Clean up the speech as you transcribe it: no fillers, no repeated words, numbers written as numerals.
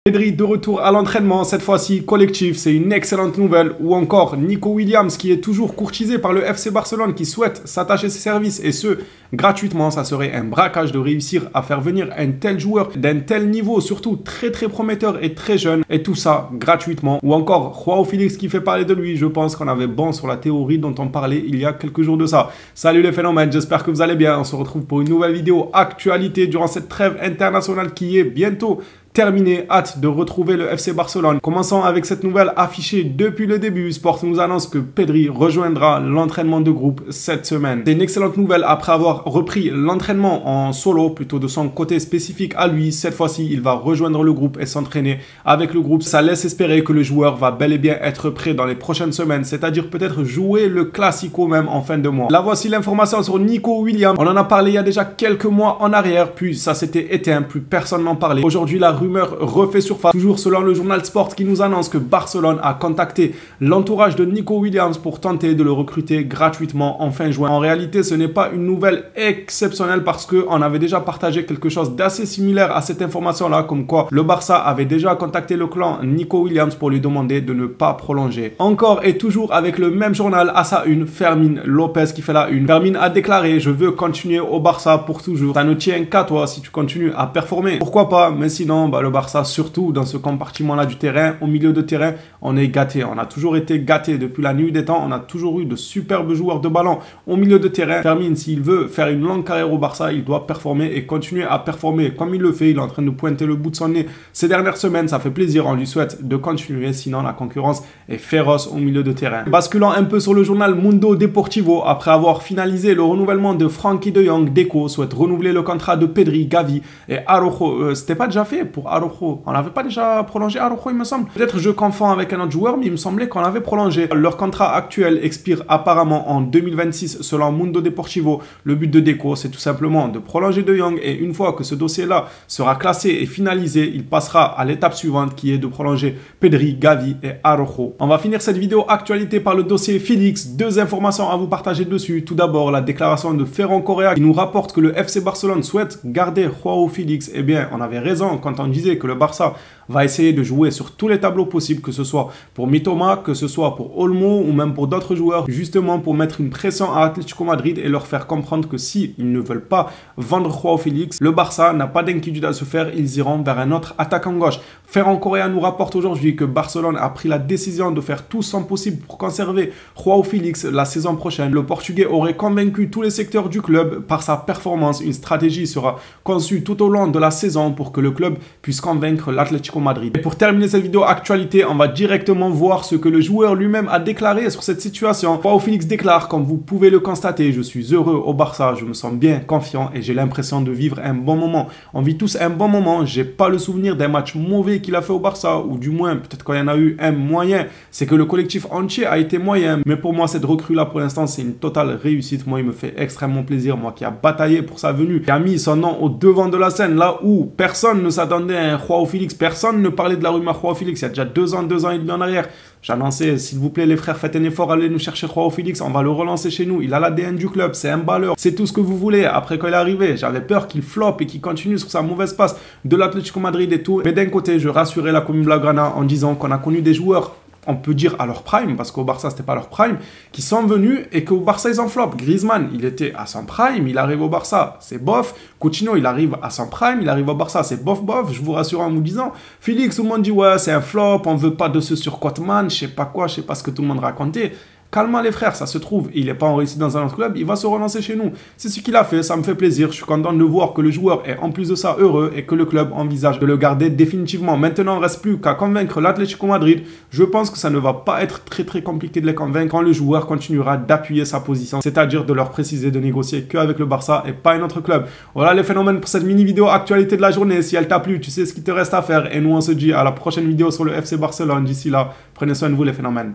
Pedri de retour à l'entraînement, cette fois-ci collectif, c'est une excellente nouvelle. Ou encore Nico Williams qui est toujours courtisé par le FC Barcelone qui souhaite s'attacher ses services et ce, gratuitement. Ça serait un braquage de réussir à faire venir un tel joueur d'un tel niveau, surtout très prometteur et très jeune. Et tout ça gratuitement. Ou encore Joao Félix qui fait parler de lui. Je pense qu'on avait bon sur la théorie dont on parlait il y a quelques jours de ça. Salut les phénomènes, j'espère que vous allez bien. On se retrouve pour une nouvelle vidéo actualité durant cette trêve internationale qui est bientôt terminé, hâte de retrouver le FC Barcelone. Commençons avec cette nouvelle affichée depuis le début. Sport nous annonce que Pedri rejoindra l'entraînement de groupe cette semaine. C'est une excellente nouvelle après avoir repris l'entraînement en solo, plutôt de son côté spécifique à lui. Cette fois-ci, il va rejoindre le groupe et s'entraîner avec le groupe. Ça laisse espérer que le joueur va bel et bien être prêt dans les prochaines semaines, c'est-à-dire peut-être jouer le Classico même en fin de mois. Là, voici l'information sur Nico Williams. On en a parlé il y a déjà quelques mois en arrière, puis ça s'était éteint, plus personne n'en parlait. Aujourd'hui, la rumeur refait surface, toujours selon le journal Sport qui nous annonce que Barcelone a contacté l'entourage de Nico Williams pour tenter de le recruter gratuitement en fin juin. En réalité, ce n'est pas une nouvelle exceptionnelle parce qu'on avait déjà partagé quelque chose d'assez similaire à cette information-là, comme quoi le Barça avait déjà contacté le clan Nico Williams pour lui demander de ne pas prolonger. Encore et toujours avec le même journal à sa une, Fermín Lopez qui fait la une. Fermín a déclaré « Je veux continuer au Barça pour toujours. Ça ne tient qu'à toi si tu continues à performer. » Pourquoi pas, mais sinon, le Barça, surtout dans ce compartiment-là du terrain, au milieu de terrain, on est gâté. On a toujours été gâté depuis la nuit des temps. On a toujours eu de superbes joueurs de ballon au milieu de terrain. Fermín, s'il veut faire une longue carrière au Barça, il doit performer et continuer à performer comme il le fait. Il est en train de pointer le bout de son nez ces dernières semaines. Ça fait plaisir. On lui souhaite de continuer. Sinon, la concurrence est féroce au milieu de terrain. Basculant un peu sur le journal Mundo Deportivo, après avoir finalisé le renouvellement de Frenkie de Jong, Deco souhaite renouveler le contrat de Pedri, Gavi et Araujo. C'était pas déjà fait pour Araujo. On n'avait pas déjà prolongé Araujo, il me semble. Peut-être je confonds avec un autre joueur, mais il me semblait qu'on avait prolongé. Leur contrat actuel expire apparemment en 2026 selon Mundo Deportivo. Le but de Deco, c'est tout simplement de prolonger De Jong et une fois que ce dossier-là sera classé et finalisé, il passera à l'étape suivante qui est de prolonger Pedri, Gavi et Araujo. On va finir cette vidéo actualité par le dossier Félix. Deux informations à vous partager dessus. Tout d'abord, la déclaration de Ferran Correa qui nous rapporte que le FC Barcelone souhaite garder Joao Félix. Eh bien, on avait raison quand on disait que le Barça va essayer de jouer sur tous les tableaux possibles, que ce soit pour Mitoma, que ce soit pour Olmo ou même pour d'autres joueurs, justement pour mettre une pression à Atlético Madrid et leur faire comprendre que si ils ne veulent pas vendre Joao Félix, le Barça n'a pas d'inquiétude à se faire, ils iront vers un autre attaquant gauche. Ferran Correa nous rapporte aujourd'hui que Barcelone a pris la décision de faire tout son possible pour conserver Joao Félix la saison prochaine. Le Portugais aurait convaincu tous les secteurs du club par sa performance. Une stratégie sera conçue tout au long de la saison pour que le club puisse convaincre l'Atlético Madrid. Et pour terminer cette vidéo actualité, on va directement voir ce que le joueur lui-même a déclaré sur cette situation. Joao Félix déclare: comme vous pouvez le constater, je suis heureux au Barça, je me sens bien confiant et j'ai l'impression de vivre un bon moment. On vit tous un bon moment, j'ai pas le souvenir d'un match mauvais qu'il a fait au Barça, ou du moins peut-être qu'il y en a eu un moyen, c'est que le collectif entier a été moyen, mais pour moi cette recrue là pour l'instant c'est une totale réussite. Moi il me fait extrêmement plaisir, moi qui a bataillé pour sa venue, qui a mis son nom au devant de la scène, là où personne ne s'attendait à un Joao Félix, personne ne parlait de la rumeur Joao Félix il y a déjà 2 ans et demi en arrière. J'annonçais, s'il vous plaît les frères, faites un effort, allez nous chercher Joao Félix, on va le relancer chez nous, il a l'ADN du club, c'est un balleur, c'est tout ce que vous voulez. Après quand il est arrivé, j'avais peur qu'il floppe et qu'il continue sur sa mauvaise passe de l'Atlético Madrid et tout. Mais d'un côté, je rassurais la commune Blaugrana en disant qu'on a connu des joueurs, on peut dire à leur prime, parce qu'au Barça c'était pas leur prime, qui sont venus et qu'au Barça ils en flopent. Griezmann, il était à son prime, il arrive au Barça, c'est bof. Coutinho, il arrive à son prime, il arrive au Barça, c'est bof. Je vous rassure en vous disant, Félix, tout le monde dit ouais c'est un flop, on veut pas de ce surcotement, je sais pas quoi, je sais pas ce que tout le monde racontait. Calmement les frères, ça se trouve, il n'est pas en réussite dans un autre club, il va se relancer chez nous. C'est ce qu'il a fait, ça me fait plaisir. Je suis content de voir que le joueur est en plus de ça heureux et que le club envisage de le garder définitivement. Maintenant, il ne reste plus qu'à convaincre l'Atlético Madrid. Je pense que ça ne va pas être très compliqué de les convaincre quand le joueur continuera d'appuyer sa position, c'est-à-dire de leur préciser de négocier qu'avec le Barça et pas un autre club. Voilà les phénomènes pour cette mini vidéo actualité de la journée. Si elle t'a plu, tu sais ce qu'il te reste à faire et nous on se dit à la prochaine vidéo sur le FC Barcelone. D'ici là, prenez soin de vous les phénomènes.